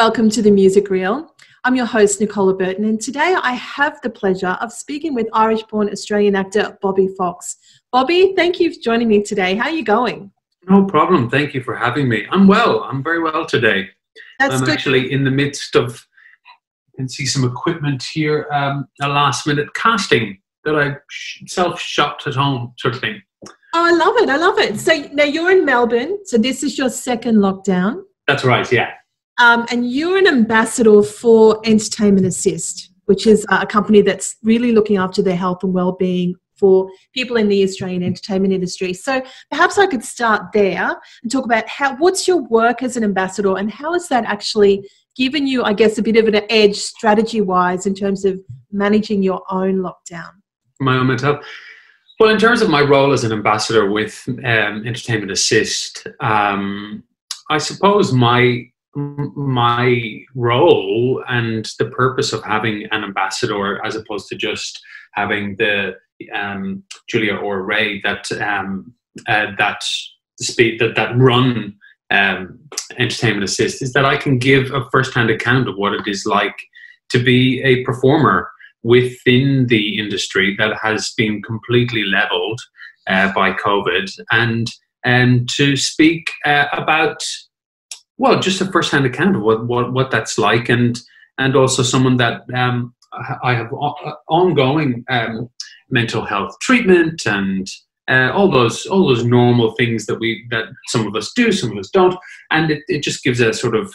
Welcome to The Music Reel. I'm your host, Nicola Burton, and today I have the pleasure of speaking with Irish-born Australian actor Bobby Fox. Bobby, thank you for joining me today. How are you going? No problem. Thank you for having me. I'm well. I'm very well today. I'm actually in the midst of, you can see some equipment here, a last-minute casting that I self-shot at home sort of thing. Oh, I love it. I love it. So now you're in Melbourne, so this is your second lockdown. That's right, yeah. And you're an ambassador for Entertainment Assist, which is a company that's really looking after their health and well-being for people in the Australian entertainment industry. So perhaps I could start there and talk about what's your work as an ambassador and how has that actually given you, I guess, a bit of an edge strategy-wise in terms of managing your own lockdown? My own mental health. Well, in terms of my role as an ambassador with Entertainment Assist, I suppose my role and the purpose of having an ambassador, as opposed to just having the Julia or Ray that run Entertainment Assist, is that I can give a first-hand account of what it is like to be a performer within the industry that has been completely leveled by COVID, and to speak about, well, just a first-hand account of what that's like, and also someone that I have ongoing mental health treatment and all those normal things that some of us do, some of us don't, and it just gives a sort of,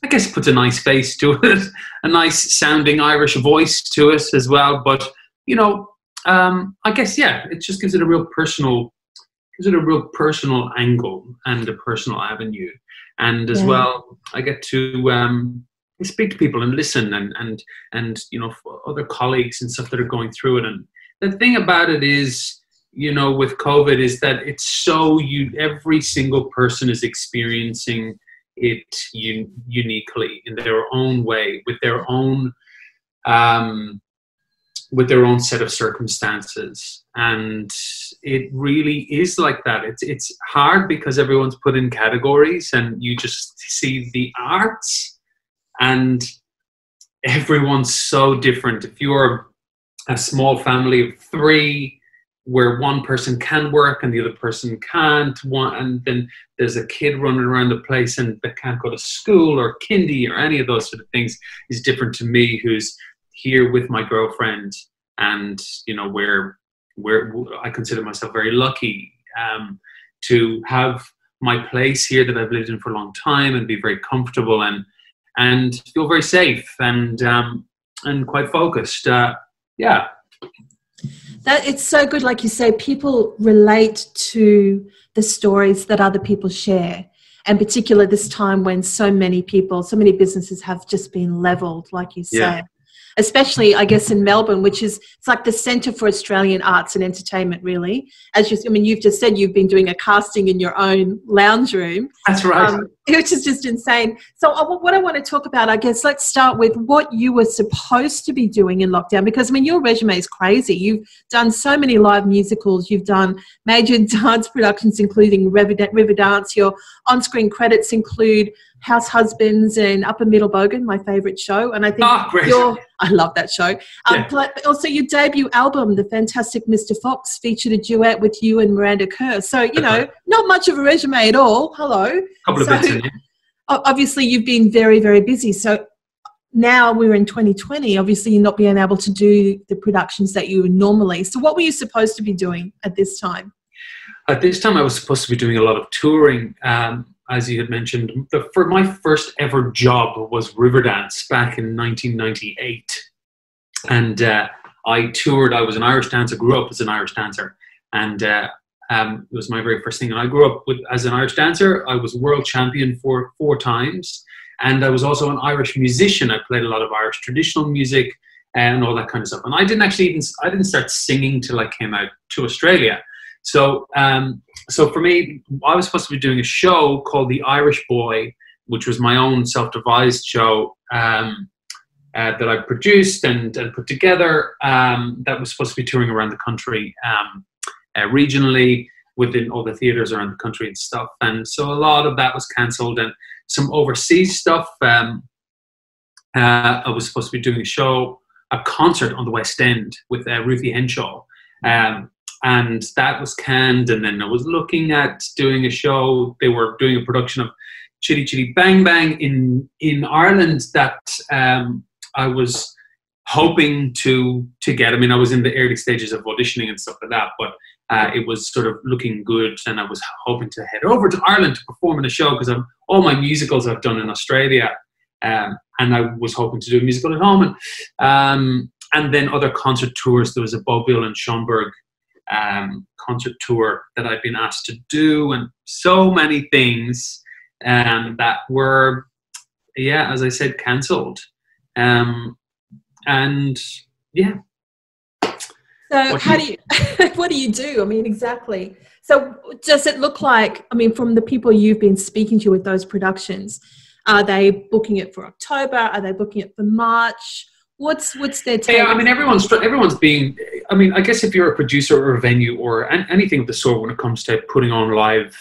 I guess, puts a nice face to it, a nice sounding Irish voice to it as well. But you know, I guess, yeah, it just gives it a real personal angle and a personal avenue. And as well, I get to speak to people and listen and you know, other colleagues and stuff that are going through it. And the thing about it is, you know, with COVID is that it's so every single person is experiencing it uniquely in their own way, with their own set of circumstances. And it really is like that. It's hard because everyone's put in categories and you just see the arts and everyone's so different. If you're a small family of three where one person can work and the other person can't, and then there's a kid running around the place and that can't go to school or kindy or any of those sort of things, is different to me, who's here with my girlfriend. And you know, where I consider myself very lucky to have my place here that I've lived in for a long time and be very comfortable and feel very safe and quite focused. Yeah. That it's so good, like you say, people relate to the stories that other people share, and particularly this time when so many businesses have just been leveled, like you say. Yeah. Especially, I guess, in Melbourne, which is, it's like the centre for Australian arts and entertainment, really. You've just said you've been doing a casting in your own lounge room. That's right. Which is just insane. So what I want to talk about, I guess, let's start with what you were supposed to be doing in lockdown, because, I mean, your resume is crazy. You've done so many live musicals. You've done major dance productions, including River Dance. Your on-screen credits include Househusbands and Upper Middle Bogan, my favourite show. And I think I love that show. But also your debut album, The Fantastic Mr. Fox, featured a duet with you and Miranda Kerr. So, you know, not much of a resume at all. Hello. Couple of bits in here. Obviously, you've been very, very busy. So now we're in 2020. Obviously, you're not being able to do the productions that you would normally. So what were you supposed to be doing at this time? At this time, I was supposed to be doing a lot of touring. As you had mentioned, for my first ever job was Riverdance back in 1998. And I toured. I was an Irish dancer, grew up as an Irish dancer. And it was my very first thing. And I grew up as an Irish dancer. I was world champion for 4 times. And I was also an Irish musician. I played a lot of Irish traditional music and all that kind of stuff. And I didn't start singing till I came out to Australia. So for me, I was supposed to be doing a show called The Irish Boy, which was my own self-devised show that I produced and put together, that was supposed to be touring around the country regionally within all the theatres around the country and stuff. And so a lot of that was cancelled, and some overseas stuff I was supposed to be doing a concert on the West End with Ruthie Henshaw. And that was canned. And then I was looking at doing a show. They were doing a production of Chitty Chitty Bang Bang in Ireland that I was hoping to get. I mean, I was in the early stages of auditioning and stuff like that, but it was sort of looking good. And I was hoping to head over to Ireland to perform in a show, because all my musicals I've done in Australia. And I was hoping to do a musical at home. And then other concert tours. There was a Bogan and Schönberg concert tour that I'd been asked to do, and so many things that were, yeah, as I said, cancelled. And yeah. So what do you do? I mean, exactly. So does it look like, I mean, from the people you've been speaking to with those productions, are they booking it for October? Are they booking it for March? What's their take? Yeah, I mean, everyone's being, I mean, I guess if you're a producer or a venue or anything of the sort when it comes to putting on live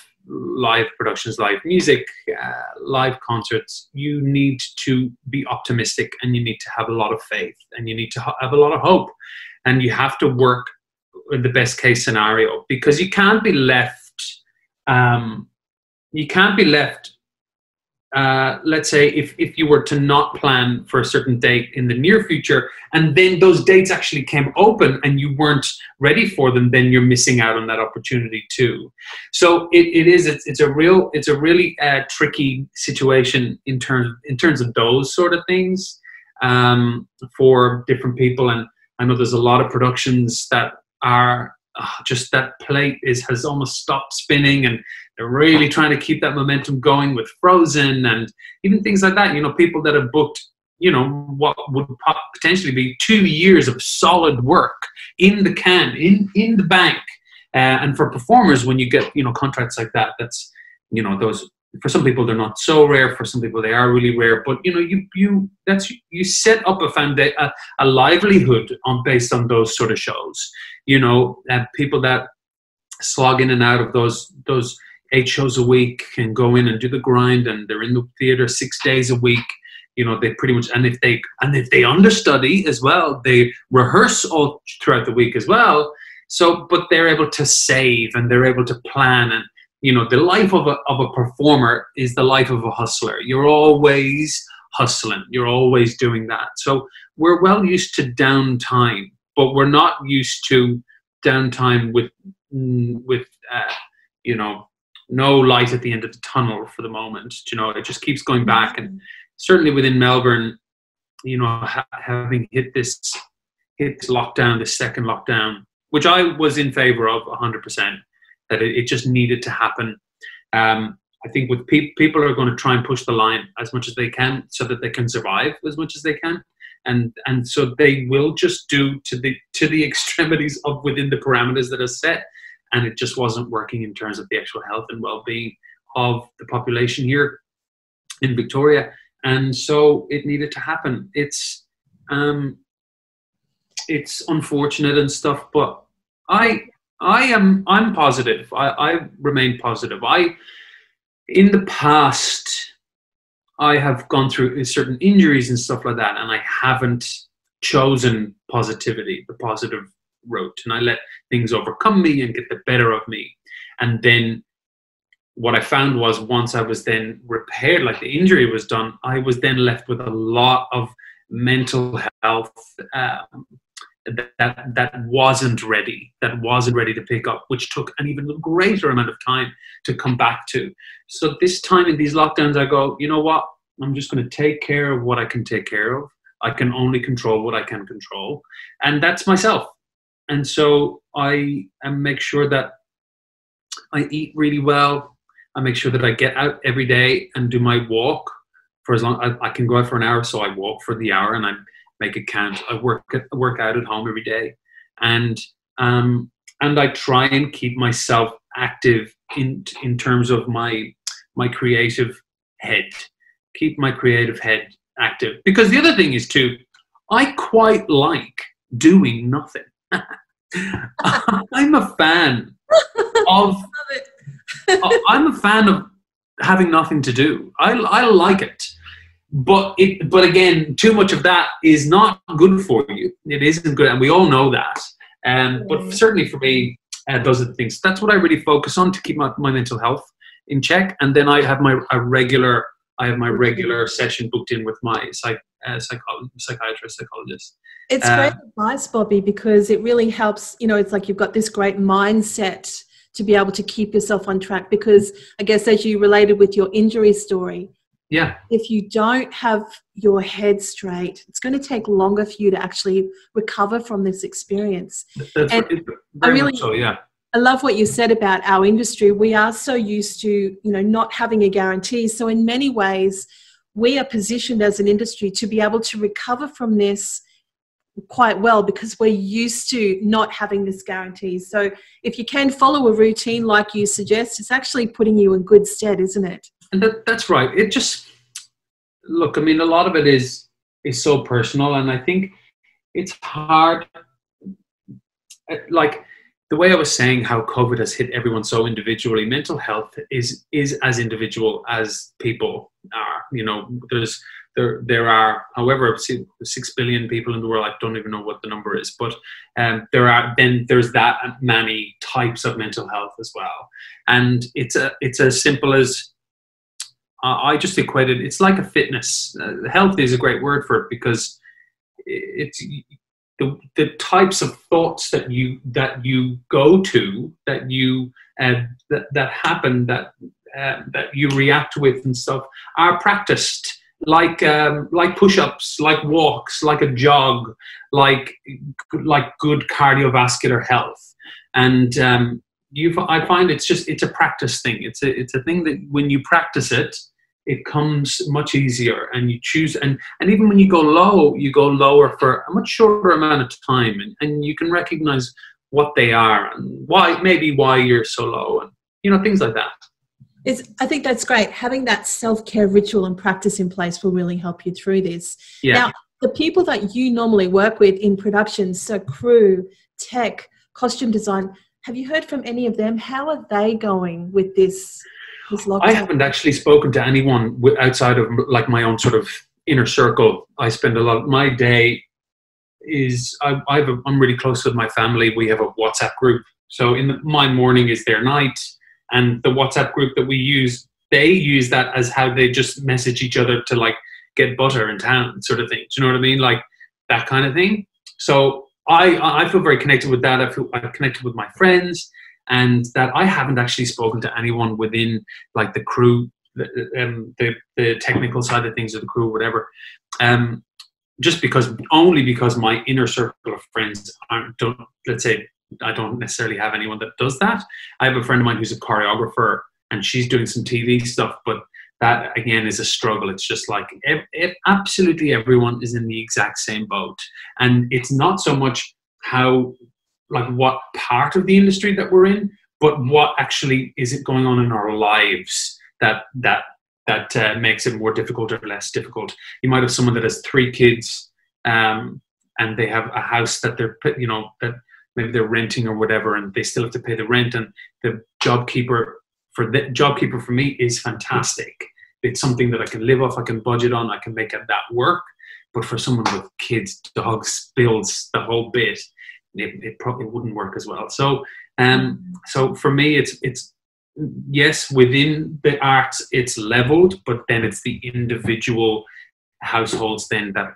productions, live music, live concerts, you need to be optimistic, and you need to have a lot of faith, and you need to have a lot of hope, and you have to work in the best case scenario, because you can't be left, let's say if you were to not plan for a certain date in the near future, and then those dates actually came open and you weren't ready for them, then you're missing out on that opportunity too. So it's a really tricky situation in terms of those sort of things for different people. And I know there's a lot of productions that are just that plate has almost stopped spinning, and they're really trying to keep that momentum going with Frozen and even things like that. You know, people that have booked, you know, what would potentially be 2 years of solid work in the can, in the bank. And for performers, when you get, you know, contracts like that, that's, you know, those, for some people they're not so rare, for some people they are really rare, but you know, you set up a livelihood based on those sort of shows. You know, people that slog in and out of those 8 shows a week and go in and do the grind, and they're in the theater 6 days a week. You know, they pretty much, and if they understudy as well, they rehearse all throughout the week as well. So, but they're able to save, and they're able to plan. And you know, the life of a performer is the life of a hustler. You're always hustling. You're always doing that. So we're well used to downtime, but we're not used to downtime with you know, no light at the end of the tunnel for the moment. You know, it just keeps going back. And certainly within Melbourne, you know, having hit this lockdown, this second lockdown, which I was in favor of 100%, that it just needed to happen. I think with people are going to try and push the line as much as they can so that they can survive as much as they can. And so they will just do to the extremities of within the parameters that are set. And it just wasn't working in terms of the actual health and well-being of the population here in Victoria. And so it needed to happen. It's unfortunate and stuff, but I'm positive. I remain positive. In the past, I have gone through certain injuries and stuff like that, and I haven't chosen positivity, the positive route, and I let things overcome me and get the better of me. And then what I found was, once I was then repaired, like the injury was done, I was then left with a lot of mental health that wasn't ready to pick up, which took an even greater amount of time to come back to. So this time in these lockdowns, I go, you know what? I'm just going to take care of what I can take care of. I can only control what I can control, and that's myself. And so I make sure that I eat really well. I make sure that I get out every day and do my walk for as long as I can go out for an hour. So I walk for the hour and I make it count. I work out at home every day, and I try and keep myself active in terms of my creative head. Keep my creative head active, because the other thing is too, I quite like doing nothing. I'm a fan of I'm a fan of having nothing to do. I like it. but again, too much of that is not good for you. It isn't good, and we all know that. But certainly for me, those are the things. That's what I really focus on to keep my mental health in check. And then I have my regular session booked in with my psychiatrist, psychologist. It's great advice, Bobby, because it really helps. You know, it's like you've got this great mindset to be able to keep yourself on track. Because I guess as you related with your injury story, yeah, if you don't have your head straight, it's going to take longer for you to actually recover from this experience. I love what you said about our industry. We are so used to, you know, not having a guarantee. So in many ways, we are positioned as an industry to be able to recover from this quite well because we're used to not having this guarantee. So if you can follow a routine like you suggest, it's actually putting you in good stead, isn't it? And that's right. It just, look, I mean, a lot of it is so personal, and I think it's hard. Like the way I was saying how COVID has hit everyone so individually, mental health is as individual as people are. You know, there are, however, 6 billion people in the world. I don't even know what the number is, but there's that many types of mental health as well. And it's as simple as, I just equate it, it's like a fitness. Health is a great word for it because it's the types of thoughts that you go to, that you that happen, that you react with and stuff, are practiced like push-ups, like walks, like a jog, like good cardiovascular health. And I find it's a practice thing. It's a thing that when you practice it, it comes much easier, and you choose, and even when you go low, you go lower for a much shorter amount of time, and you can recognize what they are and why you're so low, and you know, things like that. I think that's great. Having that self-care ritual and practice in place will really help you through this. Yeah. Now, the people that you normally work with in production, so crew, tech, costume design, have you heard from any of them? How are they going with this lockdown? I haven't actually spoken to anyone outside of like my own sort of inner circle. I spend a lot of my day I'm really close with my family. We have a WhatsApp group. So my morning is their night, and the WhatsApp group that we use, they use that as how they just message each other to like get butter in town sort of thing. Do you know what I mean? Like that kind of thing. So I feel very connected with that. I've connected with my friends, and that I haven't actually spoken to anyone within like the crew, the technical side of things, or the crew, whatever. Just because my inner circle of friends I don't necessarily have anyone that does that. I have a friend of mine who's a choreographer, and she's doing some TV stuff, but that again is a struggle. It's just like absolutely everyone is in the exact same boat, and it's not so much what part of the industry that we're in, but what actually is it going on in our lives that makes it more difficult or less difficult. You might have someone that has 3 kids, and they have a house that that maybe they're renting or whatever, and they still have to pay the rent. And the job keeper for me is fantastic. It's something that I can live off, I can budget on, I can make that work. But for someone with kids, dogs, bills, the whole bit, it probably wouldn't work as well. So for me, it's yes, within the arts it's leveled, but then it's the individual households then that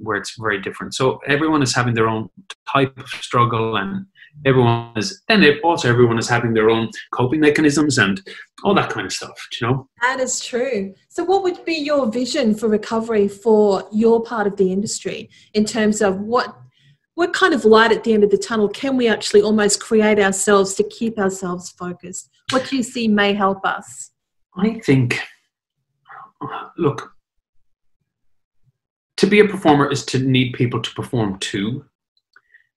where it's very different. So everyone is having their own type of struggle, and everyone is having their own coping mechanisms and all that kind of stuff, you know. That is true. So what would be your vision for recovery for your part of the industry, in terms of what kind of light at the end of the tunnel can we actually almost create ourselves to keep ourselves focused? What do you see may help us? I think, look, to be a performer is to need people to perform to.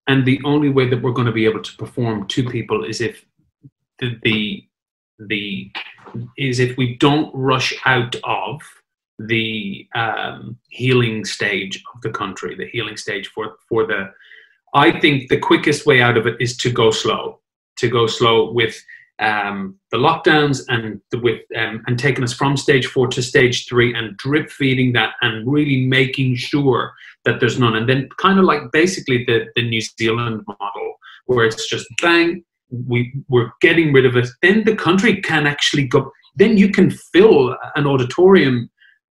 And the only way that we're going to be able to perform to people is if if we don't rush out of the healing stage of the country, the healing stage for I think the quickest way out of it is to go slow with the lockdowns and and taking us from stage 4 to stage 3 and drip feeding that and really making sure that there's none. And then kind of like basically the New Zealand model, where it's just bang, we're getting rid of it. Then the country can actually go, then you can fill an auditorium.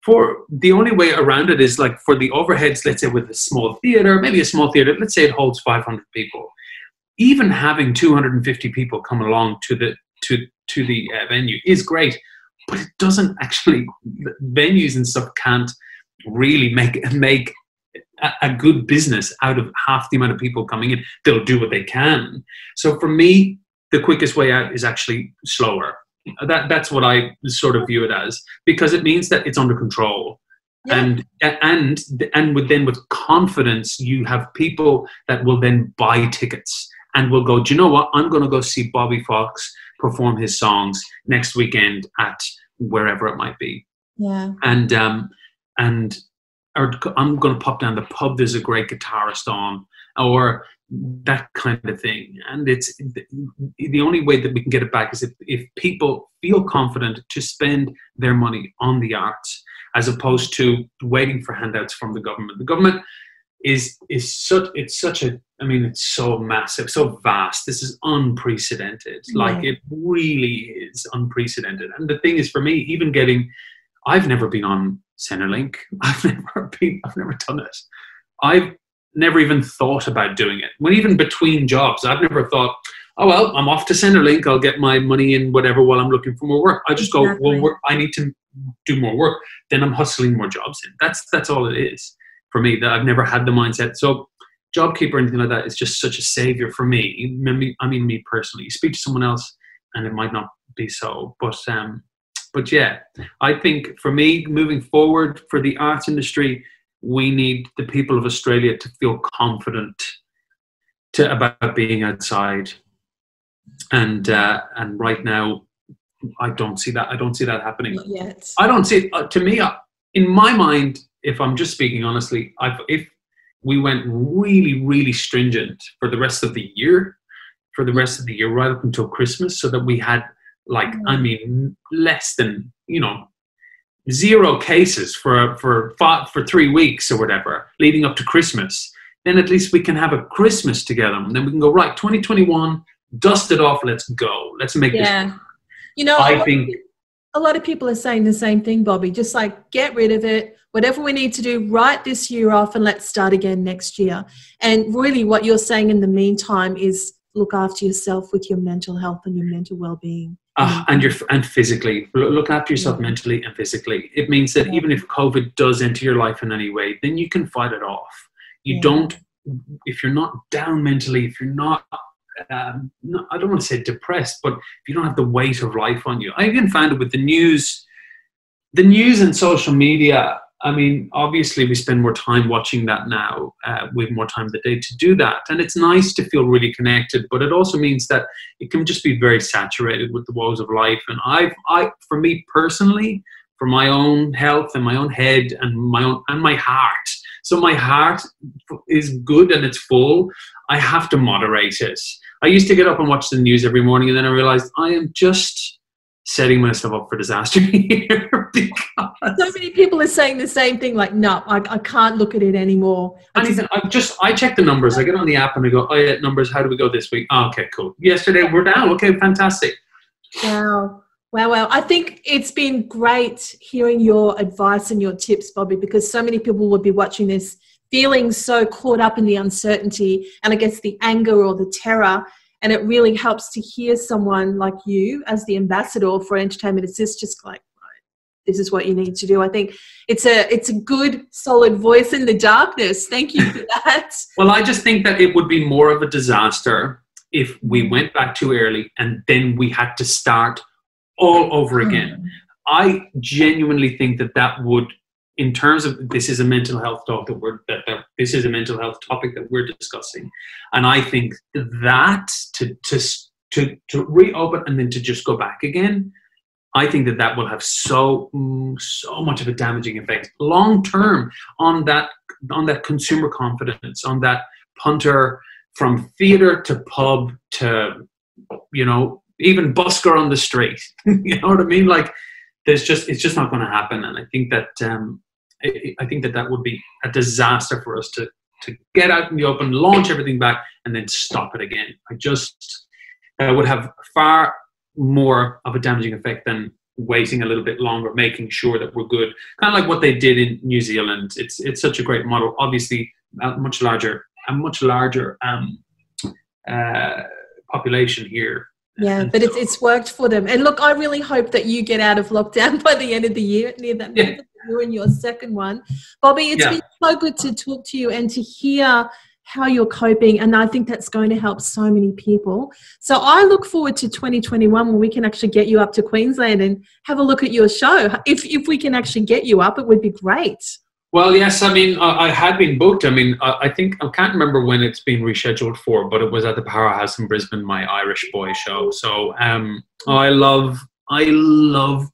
For the only way around it is like for the overheads, let's say with a small theater, maybe a small theater, let's say it holds 500 people. Even having 250 people come along to the venue is great, but it doesn't actually, venues and stuff can't really make a good business out of half the amount of people coming in. They'll do what they can. So for me, the quickest way out is actually slower. That's what I sort of view it as, because it means that it's under control. Yeah. And with confidence, you have people that will then buy tickets and will go, do you know what? I'm going to go see Bobby Fox perform his songs next weekend at wherever it might be. Yeah. And or I'm going to pop down the pub. There's a great guitarist on, or that kind of thing. And it's the only way that we can get it back is if people feel confident to spend their money on the arts, as opposed to waiting for handouts from the government. The government is such a, I mean, it's so massive, so vast. This is unprecedented. Yeah. Like, it really is unprecedented. And the thing is, for me, even I've never been on Centrelink. I've never done it. I've never even thought about doing it. When even between jobs, I've never thought, oh, well, I'm off to Centrelink. I'll get my money in whatever while I'm looking for more work. I just go, well, I need to do more work. Then I'm hustling more jobs in. That's all it is for me. That I've never had the mindset. So JobKeeper or anything like that is just such a savior for me. I mean, me personally. You speak to someone else and it might not be so. But yeah, I think for me, moving forward for the arts industry, we need the people of Australia to feel confident about being outside. And right now, I don't see that. I don't see that happening. Not yet. I don't see it. To me, in my mind, if I'm just speaking honestly, if we went really, really stringent for the rest of the year, right up until Christmas, so that we had I mean, less than, 0 cases for 3 weeks or whatever, leading up to Christmas, then at least we can have a Christmas together. And then we can go, right, 2021, dust it off, let's go. Let's make this work. I think a lot of people are saying the same thing, Bobby, just like, get rid of it. Whatever we need to do, write this year off and let's start again next year. And really what you're saying in the meantime is look after yourself with your mental health and your mental well-being. And physically, look after yourself mentally and physically. It means that even if COVID does enter your life in any way, then you can fight it off. You don't, if you're not down mentally, if you're not, I don't want to say depressed, but if you don't have the weight of life on you. I even found it with the news and social media. I mean, obviously we spend more time watching that now. We have more time of the day to do that. And it's nice to feel really connected, but it also means that it can just be very saturated with the woes of life. And for me personally, for my own health and my own head and my heart. So my heart is good and it's full. I have to moderate it. I used to get up and watch the news every morning, and then I realized I am just setting myself up for disaster here, because so many people are saying the same thing, like, no, I can't look at it anymore. I check the numbers. I get on the app and I go, oh yeah, numbers, how do we go this week? Oh, okay, cool. Yesterday we're down. Okay, fantastic. Wow. I think it's been great hearing your advice and your tips, Bobby, because so many people would be watching this feeling so caught up in the uncertainty and I guess the anger or the terror. And it really helps to hear someone like you as the ambassador for Entertainment Assist, just like, right, this is what you need to do. I think it's a good, solid voice in the darkness. Thank you for that. Well, I just think that it would be more of a disaster if we went back too early and then we had to start all over again. I genuinely think that would, in terms of, this is a mental health talk this is a mental health topic that we're discussing, and I think that to reopen and then to just go back again, I think that will have so much of a damaging effect long term on that consumer confidence, on that punter from theatre to pub to even busker on the street. You know what I mean? Like, it's just not going to happen. And I think that that would be a disaster for us to get out in the open, launch everything back, and then stop it again. That would have far more of a damaging effect than waiting a little bit longer, making sure that we're good. Kind of like what they did in New Zealand. It's such a great model. Obviously, a much larger population here. Yeah, but it's worked for them. And look, I really hope that you get out of lockdown by the end of the year. Near that, you're in your second one, Bobby. It's been so good to talk to you and to hear how you're coping, and I think that's going to help so many people. So I look forward to 2021 when we can actually get you up to Queensland and have a look at your show. If we can actually get you up, it would be great. Well, yes, I mean, I had been booked. I mean, I think, I can't remember when it's been rescheduled for, but it was at the Powerhouse in Brisbane, my Irish boy show. So I love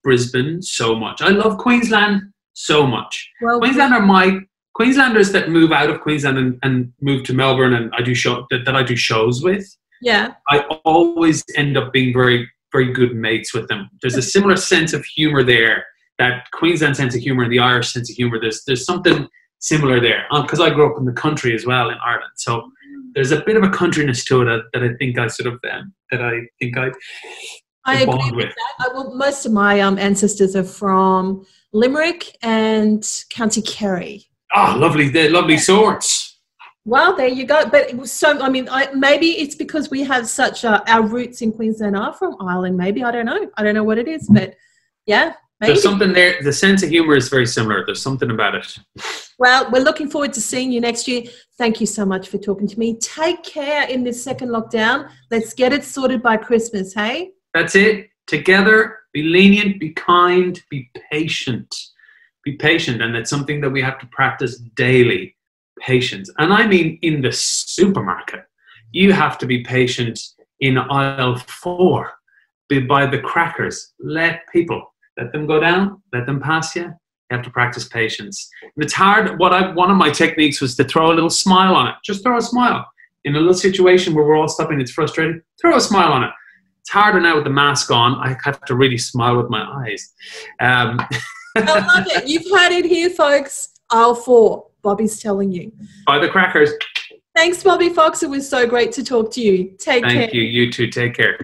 Brisbane so much. I love Queensland so much. Well, Queenslanders that move out of Queensland and move to Melbourne, and I do shows with. Yeah. I always end up being very, very good mates with them. There's a similar sense of humour there. That Queensland sense of humour and the Irish sense of humour, there's something similar there. Because I grew up in the country as well in Ireland, so there's a bit of a countryness to it that I think I sort of I agree with that. Most of my ancestors are from Limerick and County Kerry. Oh, lovely! They're lovely sorts. Well, there you go. But it was so. I mean, maybe it's because we have such our roots in Queensland are from Ireland. Maybe I don't know. I don't know what it is, but yeah. Maybe. There's something there. The sense of humour is very similar. There's something about it. Well, we're looking forward to seeing you next year. Thank you so much for talking to me. Take care in this second lockdown. Let's get it sorted by Christmas, hey? That's it. Together, be lenient, be kind, be patient. Be patient. And it's something that we have to practice daily. Patience. And I mean in the supermarket. You have to be patient in aisle 4. Buy the crackers. Let them go down, let them pass you. You have to practice patience. And it's hard. One of my techniques was to throw a little smile on it. Just throw a smile. In a little situation where we're all stopping, it's frustrating, throw a smile on it. It's harder now with the mask on. I have to really smile with my eyes. I love it. You've heard it here, folks. Aisle 4. Bobby's telling you. Buy the crackers. Thanks, Bobby Fox. It was so great to talk to you. Take care. Thank you. You too. Take care.